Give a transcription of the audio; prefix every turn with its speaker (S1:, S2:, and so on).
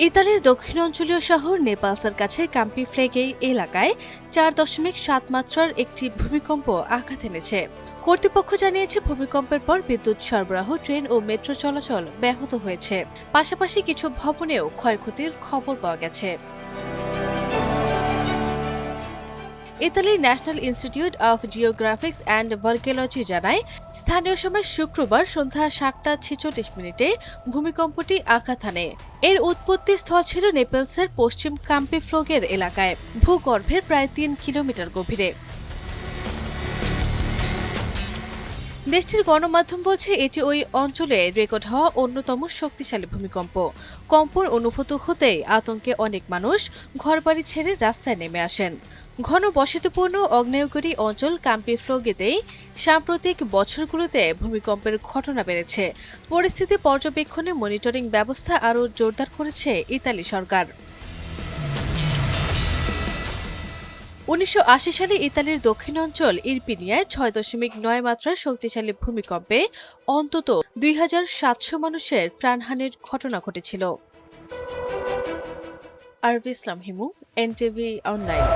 S1: ইতালির দক্ষিণাঞ্চলীয় শহর নেপালসের কাছে কাম্পি ফ্লেগে এলাকায় 4.7 মাত্রার একটি ভূমিকম্প আঘাত এনেছে। কর্তৃপক্ষ জানিয়েছে ভূমিকম্পের পর বিদ্যুৎ সরবরাহ, ট্রেন ও মেট্রো চলাচল ব্যাহত হয়েছে। পাশাপাশি কিছু ভবনেও ক্ষয়ক্ষতির খবর পাওয়া গেছে। ইতালির ন্যাশনাল ইনস্টিটিউট অফ জিওগ্রাফিক্স অ্যান্ড ভলকেনোলজি জানায়, স্থানীয় সময় শুক্রবার সন্ধ্যা 7টা 46 ভূমিকম্পটি আঘাত হানে। এর উৎপত্তি স্থল ছিল নেপলসের পশ্চিম কাম্পিফ্লোগের এলাকায়, ভূগর্ভের প্রায় 3 কিলোমিটার গভীরে। দেশটির গণমাধ্যম বলছে এটি ওই অঞ্চলে রেকর্ড হওয়া অন্যতম শক্তিশালী ভূমিকম্প। কম্পন অনুভূত হতেই আতঙ্কে অনেক মানুষ ঘরবাড়ি ছেড়ে রাস্তায় নেমে আসেন। ঘন বসতিপূর্ণ আগ্নেয়গিরি অঞ্চল কাম্পিফ্লোগেতেই সাম্প্রতিক বছরগুলোতে ভূমিকম্পের ঘটনা বেড়েছে। পরিস্থিতি পর্যবেক্ষণে মনিটরিং ব্যবস্থা আরও জোরদার করেছে ইতালি সরকার। 1980 সালে ইতালির দক্ষিণাঞ্চল ইরপিনিয়ায় 6.9 মাত্রার শক্তিশালী ভূমিকম্পে অন্তত 2700 মানুষের প্রাণহানির ঘটনা ঘটেছিল। আরবি ইসলাম হিমু, এনটিভি অনলাইন।